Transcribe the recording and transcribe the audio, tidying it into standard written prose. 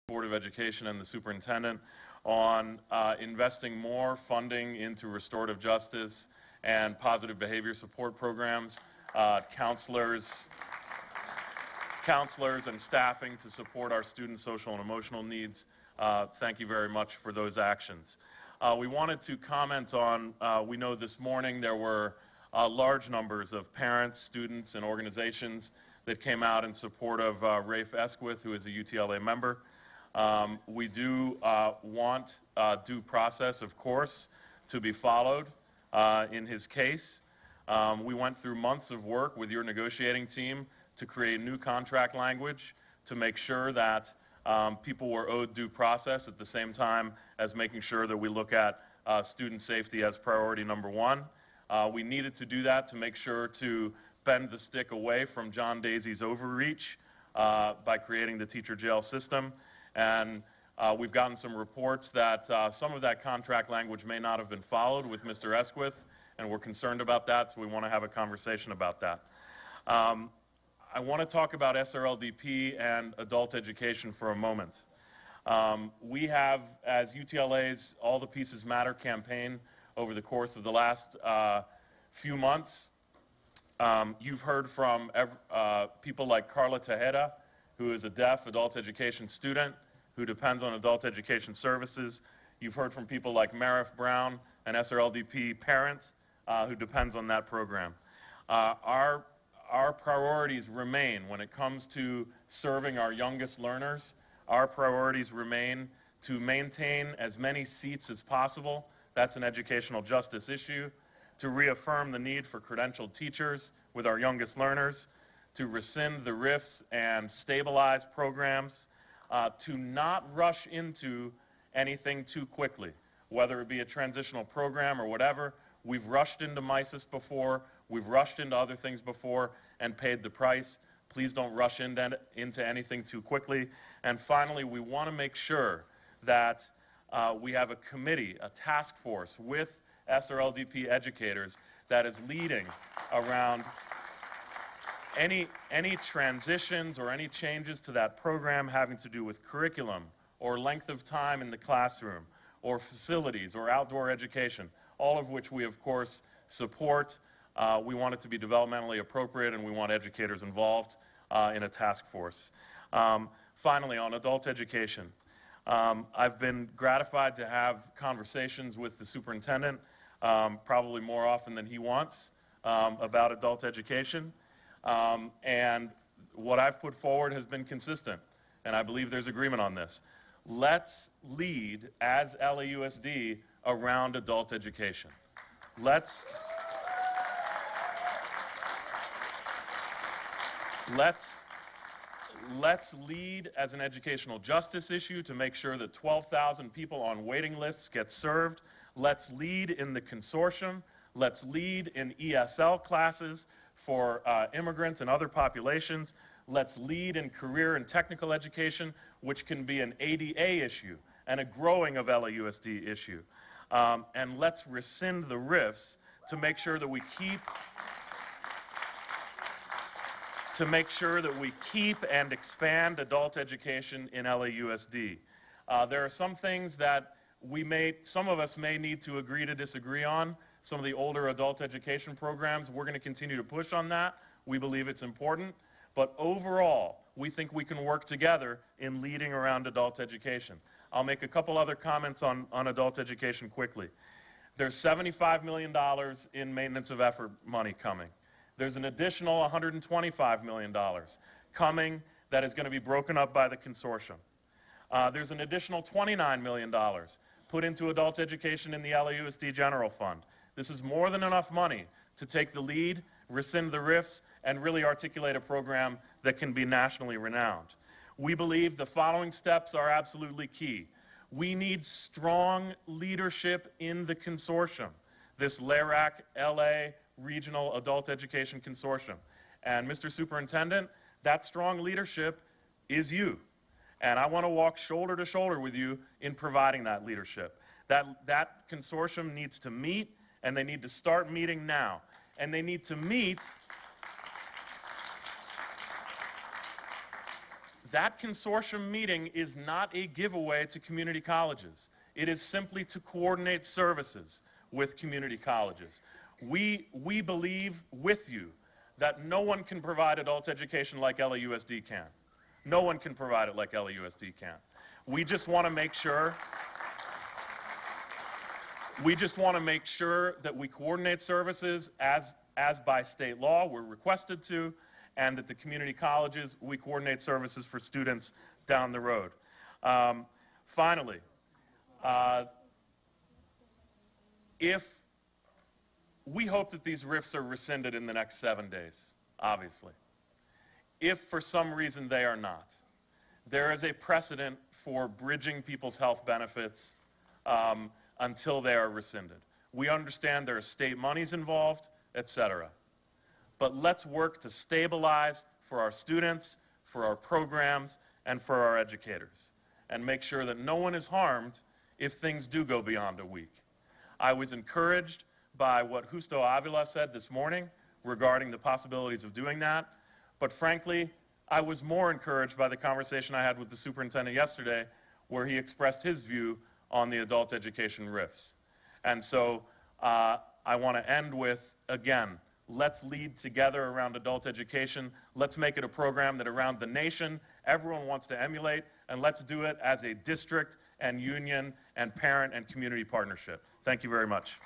Board of Education and the superintendent on investing more funding into restorative justice and positive behavior support programs, counselors and staffing to support our students' social and emotional needs. Thank you very much for those actions. We wanted to comment on, we know this morning there were large numbers of parents, students, and organizations that came out in support of Rafe Esquith, who is a UTLA member. We do want due process, of course, to be followed in his case. We went through months of work with your negotiating team to create new contract language to make sure that people were owed due process at the same time as making sure that we look at student safety as priority number one. We needed to do that to make sure to bend the stick away from John Daisy's overreach by creating the teacher jail system. And we've gotten some reports that some of that contract language may not have been followed with Mr. Esquith, and we're concerned about that, so we want to have a conversation about that. I want to talk about SRLDP and adult education for a moment. We have, as UTLA's All the Pieces Matter campaign over the course of the last few months, you've heard from people like Carla Tejeda, who is a deaf adult education student who depends on adult education services. You've heard from people like Marif Brown, an SRLDP parent who depends on that program. Our priorities remain when it comes to serving our youngest learners. Our priorities remain to maintain as many seats as possible. That's an educational justice issue. To reaffirm the need for credentialed teachers with our youngest learners, to rescind the RIFs and stabilize programs, to not rush into anything too quickly, whether it be a transitional program or whatever. We've rushed into MISIS before, we've rushed into other things before and paid the price. Please don't rush into anything too quickly. And finally, we want to make sure that we have a committee, a task force with SRLDP educators that is leading around any transitions or any changes to that program having to do with curriculum or length of time in the classroom or facilities or outdoor education, all of which we, of course, support. We want it to be developmentally appropriate, and we want educators involved in a task force. Finally, on adult education, I've been gratified to have conversations with the superintendent, probably more often than he wants, about adult education. And what I've put forward has been consistent, and I believe there's agreement on this. Let's lead as LAUSD around adult education. Let's lead as an educational justice issue to make sure that 12,000 people on waiting lists get served. Let's lead in the consortium. Let's lead in ESL classes for immigrants and other populations. Let's lead in career and technical education, which can be an ADA issue and a growing of LAUSD issue. And let's rescind the RIFs to make sure that we keep and expand adult education in LAUSD. There are some things that some of us may need to agree to disagree on. Some of the older adult education programs, we're going to continue to push on that. We believe it's important. But overall, we think we can work together in leading around adult education. I'll make a couple other comments on adult education quickly. There's $75 million in maintenance of effort money coming. There's an additional $125 million coming that is going to be broken up by the consortium. There's an additional $29 million put into adult education in the LAUSD General Fund. This is more than enough money to take the lead, rescind the RIFs, and really articulate a program that can be nationally renowned. We believe the following steps are absolutely key. We need strong leadership in the consortium, this LARAC LA Regional Adult Education Consortium. And Mr. Superintendent, that strong leadership is you. And I want to walk shoulder to shoulder with you in providing that leadership. That consortium needs to meet, and they need to start meeting now. And they need to meet That consortium meeting is not a giveaway to community colleges. It is simply to coordinate services with community colleges. We believe with you that no one can provide adult education like LAUSD can. No one can provide it like LAUSD can. We just want to make sure that we coordinate services as by state law we're requested to, and that the community colleges, we coordinate services for students down the road. Finally, we hope that these RIFs are rescinded in the next 7 days, obviously. If for some reason they are not, there is a precedent for bridging people's health benefits until they are rescinded. We understand there are state monies involved, etc. But let's work to stabilize for our students, for our programs, and for our educators, and make sure that no one is harmed if things do go beyond a week. I was encouraged by what Justo Avila said this morning regarding the possibilities of doing that, but frankly, I was more encouraged by the conversation I had with the superintendent yesterday, where he expressed his view on the adult education RIFs. And so I want to end with, again, let's lead together around adult education. Let's make it a program that around the nation everyone wants to emulate, and let's do it as a district and union and parent and community partnership. Thank you very much.